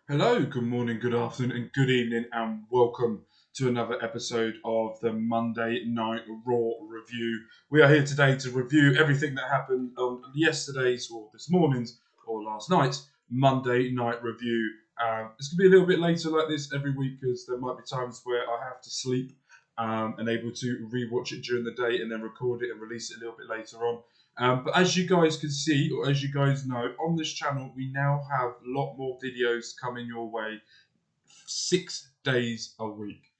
Hello, good morning, good afternoon, and good evening, and welcome to another episode of the Monday Night Raw review. We are here today to review everything that happened on yesterday's, or this morning's, or last night's Monday Night review. It's going to be a little bit later like this every week because there might be times where I have to sleep and able to rewatch it during the day and then record it and release it a little bit later on. But as you guys can see, or as you guys know, on this channel, we now have a lot more videos coming your way 6 days a week.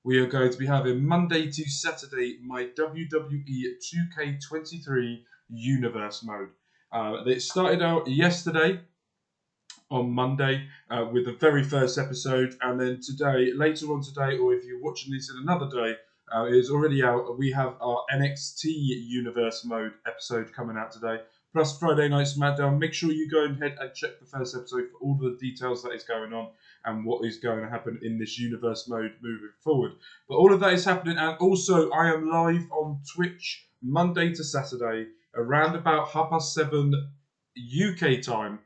We are going to be having Monday to Saturday my WWE 2K23 Universe mode. It started out yesterday on Monday with the very first episode, and then today, later on today, or if you're watching this in another day, it is already out. We have our NXT Universe Mode episode coming out today, plus Friday Night SmackDown. Make sure you go ahead and check the first episode for all the details that is going on and what is going to happen in this Universe Mode moving forward. But all of that is happening, and also I am live on Twitch Monday to Saturday around about 7:30 UK time.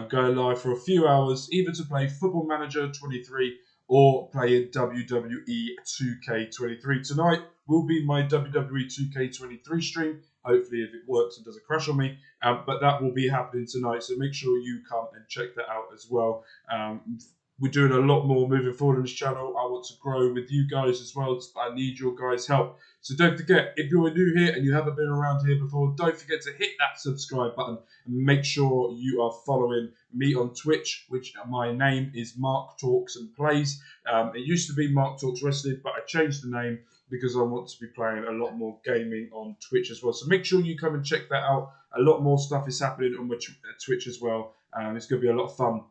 Go live for a few hours, either to play Football Manager 23 or play WWE 2K23. Tonight will be my WWE 2K23 stream. Hopefully, if it works and doesn't crash on me. But that will be happening tonight, so make sure you come and check that out as well. We're doing a lot more moving forward on this channel. I want to grow with you guys as well. I need your guys' help. So don't forget, if you're new here and you haven't been around here before, don't forget to hit that subscribe button and make sure you are following me on Twitch, which my name is Mark Talks and Plays. It used to be Mark Talks Wrestling, but I changed the name because I want to be playing a lot more gaming on Twitch as well. So make sure you come and check that out. A lot more stuff is happening on my Twitch as well. It's going to be a lot of fun.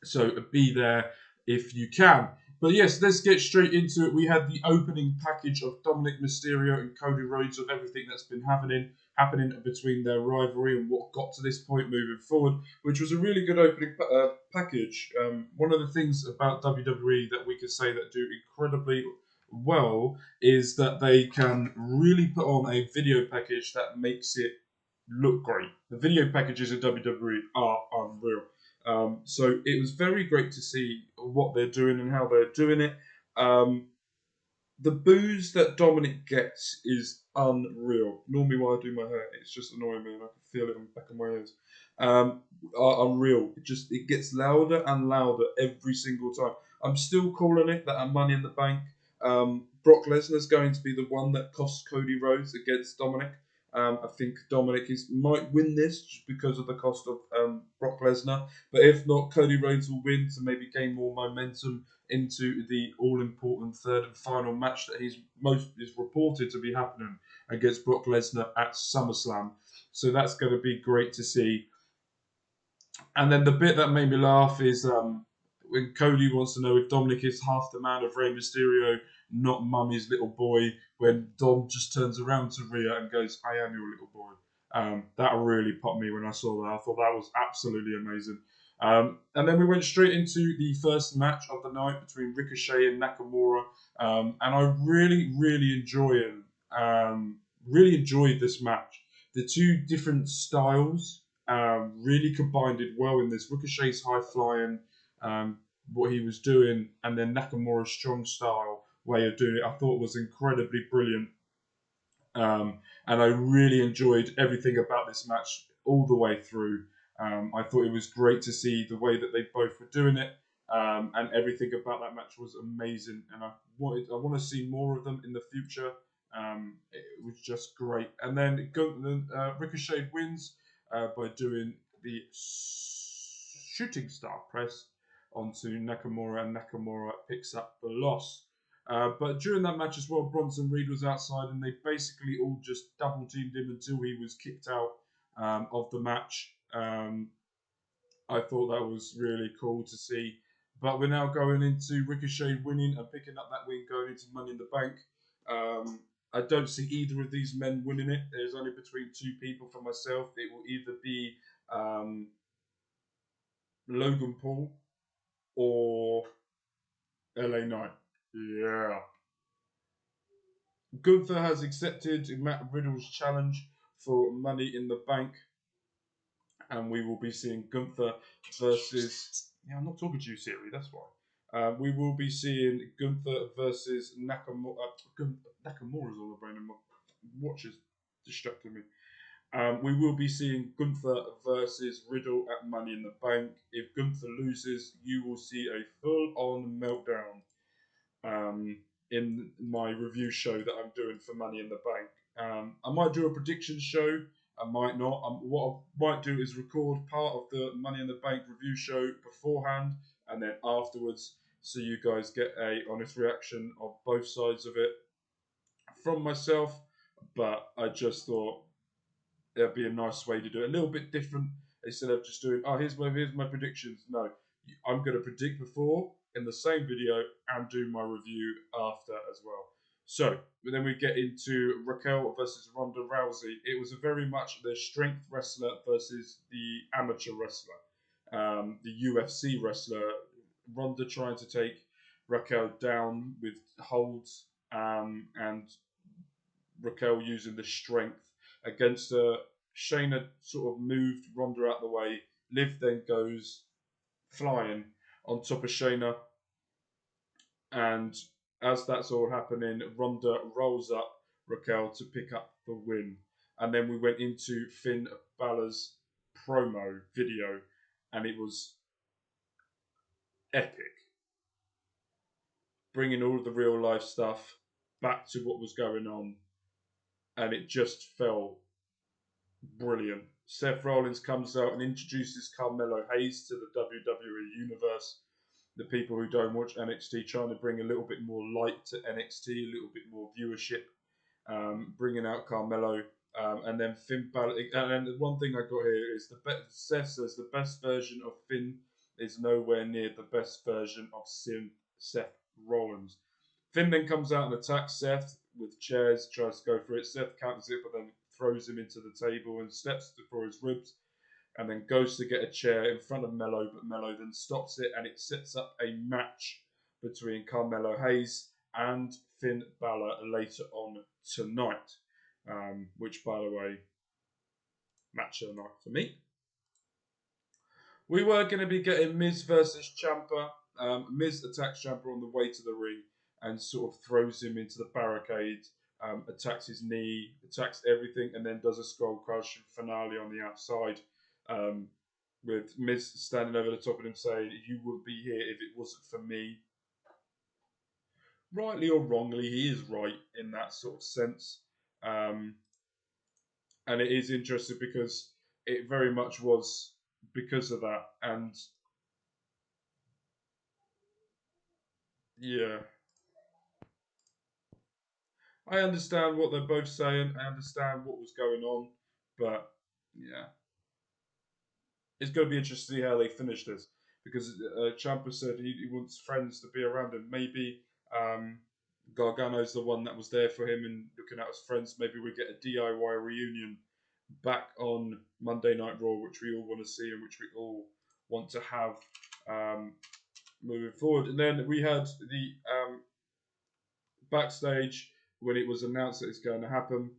So be there if you can. But yes, let's get straight into it. We had the opening package of Dominic Mysterio and Cody Rhodes of everything that's been happening between their rivalry and what got to this point moving forward, which was a really good opening package. One of the things about WWE that we could say that do incredibly well is that they can really put on a video package that makes it look great. The video packages in WWE are unreal. So it was very great to see what they're doing and how they're doing it. The booze that Dominic gets is unreal. Normally, when I do my hair, it's just annoying me, and I can feel it on the back of my ears. Unreal. It gets louder and louder every single time. I'm still calling it that at Money in the Bank. Brock Lesnar's going to be the one that costs Cody Rhodes against Dominic. I think Dominic might win this just because of the cost of Brock Lesnar. But if not, Cody Rhodes will win to maybe gain more momentum into the all-important third and final match that is reported to be happening against Brock Lesnar at SummerSlam. So that's going to be great to see. And then the bit that made me laugh is when Cody wants to know if Dominic is half the man of Rey Mysterio, not Mummy's little boy, when Dom just turns around to Rhea and goes, "I am your little boy." That really popped me when I saw that. I thought that was absolutely amazing. And then we went straight into the first match of the night between Ricochet and Nakamura. And I really, really enjoyed this match. The two different styles really combined it well in this. Ricochet's high flying, what he was doing, and then Nakamura's strong style way of doing it, I thought was incredibly brilliant. And I really enjoyed everything about this match all the way through. I thought it was great to see the way that they both were doing it, and everything about that match was amazing. And I want to see more of them in the future. It was just great. And then Ricochet wins by doing the shooting star press onto Nakamura, and Nakamura picks up the loss. But during that match as well, Bronson Reed was outside, and they basically all just double teamed him until he was kicked out of the match. I thought that was really cool to see. But we're now going into Ricochet winning and picking up that win, going into Money in the Bank. I don't see either of these men winning it. There's only between two people for myself. It will either be Logan Paul or LA Knight. Yeah. Gunther has accepted Matt Riddle's challenge for Money in the Bank, and we will be seeing Gunther versus Yeah, I'm not talking to you, Siri. That's why. We will be seeing Gunther versus Nakamura. Nakamura's on the brain, and my watch is distracting me. We will be seeing Gunther versus Riddle at Money in the Bank. If Gunther loses, you will see a full-on meltdown in my review show that I'm doing for Money in the Bank. I might do a prediction show. I might not. What I might do is record part of the Money in the Bank review show beforehand, and then afterwards, so you guys get a honest reaction of both sides of it from myself. But I just thought it'd be a nice way to do it, a little bit different instead of just doing, oh, here's my predictions. No, I'm going to predict before in the same video and do my review after as well. So then we get into Raquel versus Ronda Rousey. It was a very much the strength wrestler versus the amateur wrestler, the UFC wrestler. Ronda trying to take Raquel down with holds, and Raquel using the strength against her. Shayna sort of moved Ronda out the way. Liv then goes flying on top of Shayna, and as that's all happening, Ronda rolls up Raquel to pick up the win. And then we went into Finn Balor's promo video, and it was epic, bringing all of the real life stuff back to what was going on, and it just felt brilliant. Seth Rollins comes out and introduces Carmelo Hayes to the WWE Universe. The people who don't watch NXT trying to bring a little bit more light to NXT, a little bit more viewership, bringing out Carmelo. And then Finn Balor. And the one thing I got here is Seth says the best version of Finn is nowhere near the best version of Seth Rollins. Finn then comes out and attacks Seth with chairs, tries to go for it. Seth counters it, but then throws him into the table and steps for his ribs, and then goes to get a chair in front of MELO, but MELO then stops it, and it sets up a match between Carmelo Hayes and Finn Balor later on tonight, which, by the way, match of the night for me. We were going to be getting Miz versus Ciampa. Miz attacks Ciampa on the way to the ring and sort of throws him into the barricade, attacks his knee, attacks everything, and then does a skull crush finale on the outside, with Miz standing over the top of him saying, "You wouldn't be here if it wasn't for me." Rightly or wrongly, he is right in that sort of sense. And it is interesting because it very much was because of that. And yeah, I understand what they're both saying. I understand what was going on. But yeah, it's going to be interesting to see how they finish this. Because Ciampa said he wants friends to be around him. Maybe Gargano's the one that was there for him and looking at his friends. Maybe we get a DIY reunion back on Monday Night Raw, which we all want to see and which we all want to have moving forward. And then we had the backstage when it was announced that it's going to happen.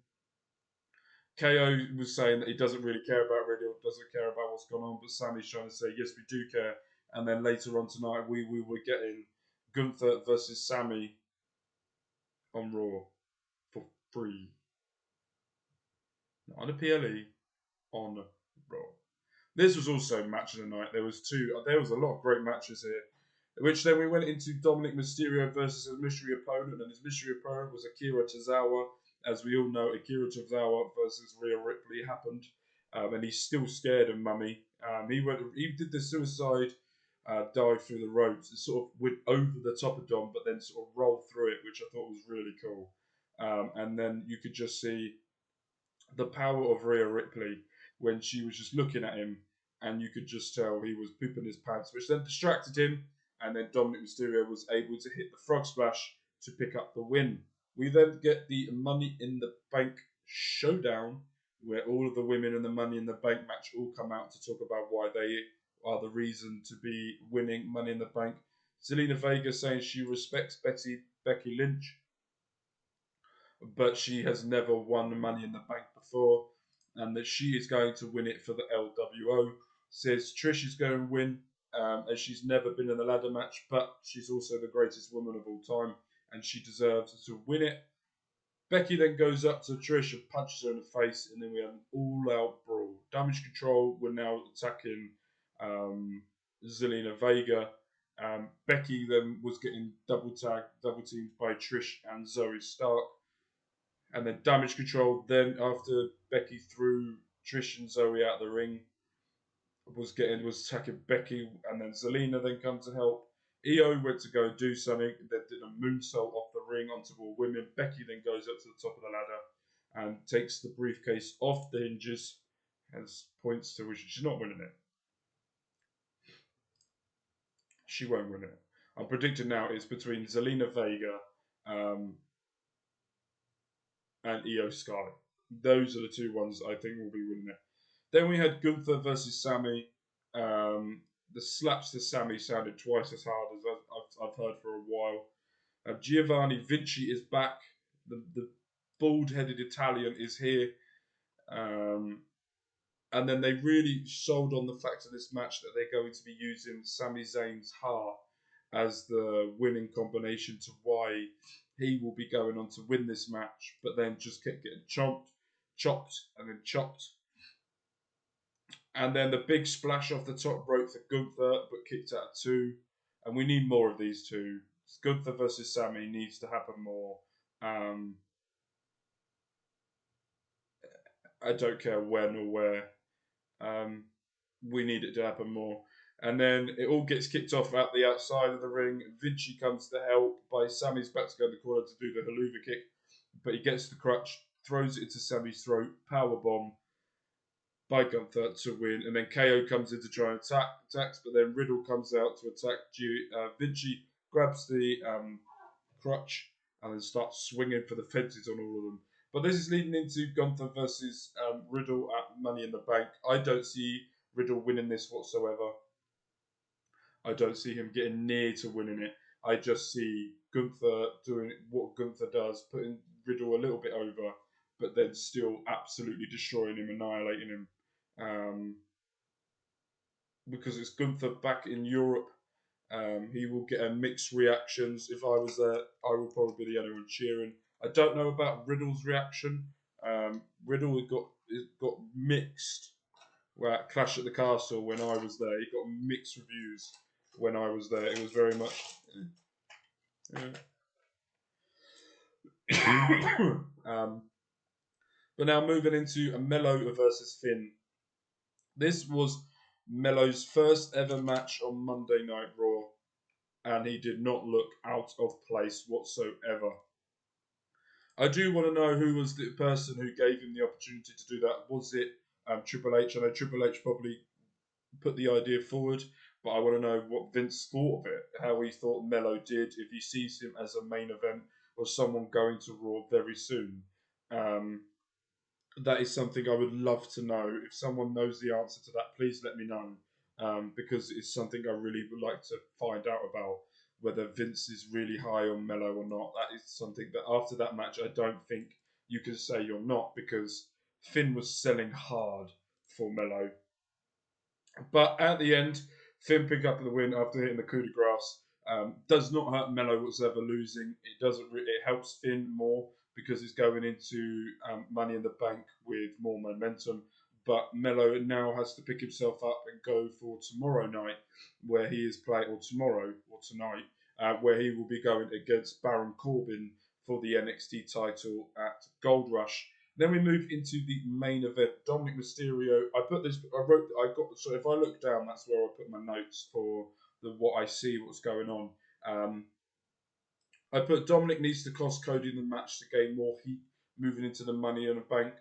KO was saying that he doesn't really care about Riddle, doesn't care about what's going on, but Sami's trying to say, yes, we do care. And then later on tonight, we were getting Gunther versus Sami on Raw for free. Not on a PLE, on Raw. This was also match of the night. There was a lot of great matches here, which then we went into Dominic Mysterio versus his mystery opponent, and his mystery opponent was Akira Tozawa. As we all know, Akira Tozawa versus Rhea Ripley happened, and he's still scared of Mummy. He did the suicide dive through the ropes. It sort of went over the top of Dom, but then sort of rolled through it, which I thought was really cool. And then you could just see the power of Rhea Ripley when she was just looking at him, and you could just tell he was pooping his pants, which then distracted him, and then Dominic Mysterio was able to hit the frog splash to pick up the win. We then get the Money in the Bank showdown, where all of the women in the Money in the Bank match all come out to talk about why they are the reason to be winning Money in the Bank. Zelina Vega saying she respects Becky Lynch, but she has never won Money in the Bank before, and that she is going to win it for the LWO. Says Trish is going to win, as she's never been in a ladder match, but she's also the greatest woman of all time, and she deserves to win it. Becky then goes up to Trish and punches her in the face, and then we have an all-out brawl. Damage Control were now attacking Zelina Vega. Becky then was getting double teamed by Trish and Zoe Stark. And then Damage Control, then after Becky threw Trish and Zoe out of the ring, was attacking Becky, and then Zelina then come to help. Io went to go do something, then did a moonsault off the ring onto all women. Becky then goes up to the top of the ladder and takes the briefcase off the hinges and points to which she's not winning it. She won't win it. I'm predicting now it's between Zelina Vega and Io Sky. Those are the two ones I think will be winning it. Then we had Gunther versus Sami. The slaps to Sami sounded twice as hard as I've heard for a while. Giovanni Vinci is back. The bald-headed Italian is here. And then they really sold on the fact of this match that they're going to be using Sami Zayn's heart as the winning combination to why he will be going on to win this match, but then just kept getting chopped, and then chopped. And then the big splash off the top rope for Gunther, but kicked out of 2. And we need more of these two. Gunther versus Sami needs to happen more. I don't care when or where. We need it to happen more. And then it all gets kicked off at the outside of the ring. Vinci comes to help by Sami's about to go in the corner to do the haluva kick. But he gets the crutch, throws it into Sami's throat, powerbomb by Gunther to win, and then KO comes in to try and attacks, but then Riddle comes out to attack. Vinci grabs the crutch and then starts swinging for the fences on all of them. But this is leading into Gunther versus Riddle at Money in the Bank. I don't see Riddle winning this whatsoever. I don't see him getting near to winning it. I just see Gunther doing what Gunther does, putting Riddle a little bit over, but then still absolutely destroying him, annihilating him. Because it's Gunther back in Europe, he will get a mixed reactions. If I was there, I would probably be the only one cheering. I don't know about Riddle's reaction. Riddle got mixed. Well, at Clash at the Castle when I was there, he got mixed reviews when I was there. It was very much. But now moving into a MELO versus Finn. This was MELO's first ever match on Monday Night Raw, and he did not look out of place whatsoever. I do want to know who was the person who gave him the opportunity to do that. Was it Triple H? I know Triple H probably put the idea forward, but I want to know what Vince thought of it, how he thought MELO did, if he sees him as a main event or someone going to Raw very soon. That is something I would love to know. If someone knows the answer to that, please let me know, because it's something I really would like to find out about, whether Vince is really high on MELO or not. That is something that after that match, I don't think you can say you're not, because Finn was selling hard for MELO. But at the end, Finn picked up the win after hitting the coup de grace. Does not hurt MELO whatsoever losing. It doesn't. It helps Finn more because it's going into Money in the Bank with more momentum. But MELO now has to pick himself up and go for tomorrow night, where he is playing, or tomorrow or tonight, where he will be going against Baron Corbin for the NXT title at Gold Rush. Then we move into the main event. Dominic Mysterio. So if I look down, that's where I put my notes for what I see, what's going on. I put Dominic needs to cost Cody in the match to gain more heat moving into the Money in the Bank.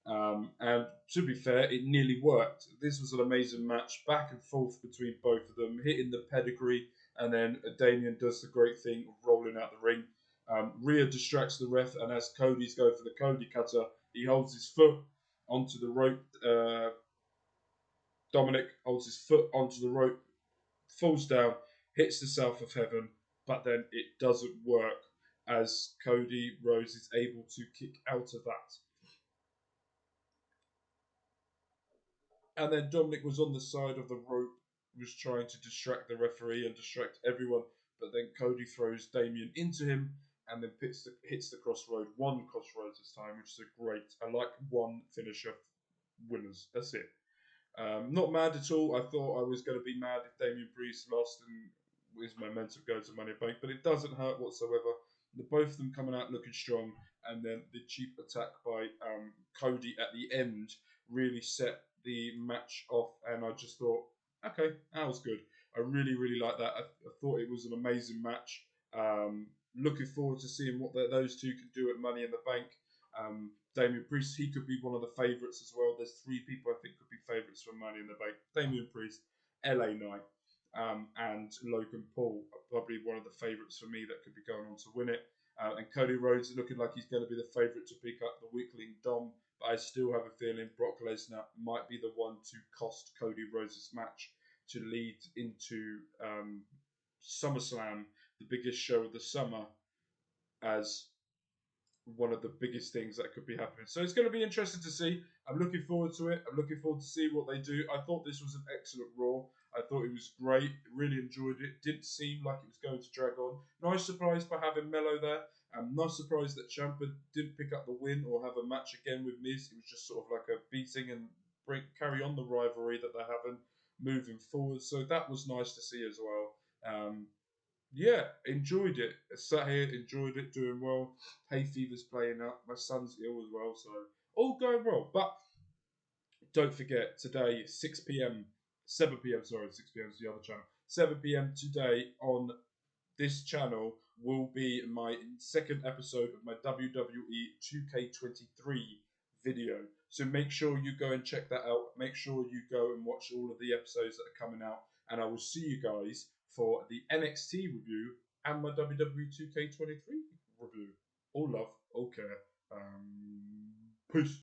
And to be fair, it nearly worked. This was an amazing match, back and forth between both of them, hitting the pedigree, and then Damian does the great thing of rolling out the ring. Rhea distracts the ref, and as Cody's going for the Cody cutter, he holds his foot onto the rope. Dominic holds his foot onto the rope, falls down, hits the South of Heaven, but then it doesn't work as Cody Rhodes is able to kick out of that. And then Dominic was on the side of the rope was trying to distract the referee and distract everyone, but then Cody throws Damien into him and then hits the crossroad, one crossroads this time, which is a great. I like one finisher winners. That's it. Not mad at all. I thought I was going to be mad if Damien Priest lost and his momentum goes to Money in the Bank, but it doesn't hurt whatsoever. Both of them coming out looking strong, and then the cheap attack by Cody at the end really set the match off, and I just thought, okay, that was good. I really, really like that. I thought it was an amazing match. Looking forward to seeing what those two can do at Money in the Bank. Damien Priest, he could be one of the favourites as well. There's three people I think could be favourites for Money in the Bank. Damien Priest, LA Knight, and Logan Paul are probably one of the favourites for me that could be going on to win it. And Cody Rhodes looking like he's going to be the favourite to pick up the weakling Dom, but I still have a feeling Brock Lesnar might be the one to cost Cody Rhodes' match to lead into SummerSlam, the biggest show of the summer, as one of the biggest things that could be happening. So it's going to be interesting to see. I'm looking forward to it. I'm looking forward to see what they do. I thought this was an excellent Raw. I thought it was great. Really enjoyed it. Didn't seem like it was going to drag on. Nice surprise by having Melo there. I'm not surprised that Ciampa didn't pick up the win or have a match again with Miz. It was just sort of like a beating and carry on the rivalry that they're having moving forward. So that was nice to see as well. Yeah, enjoyed it. I sat here, enjoyed it, doing well. Hay fever's playing up. My son's ill as well, so all going well. But don't forget, today, 6 p.m., 7 p.m., sorry, 6 p.m. is the other channel. 7 p.m. today on this channel will be my second episode of my WWE 2K23 video. So make sure you go and check that out. Make sure you go and watch all of the episodes that are coming out. And I will see you guys for the NXT review and my WWE 2K23 review. All love, all care. Peace.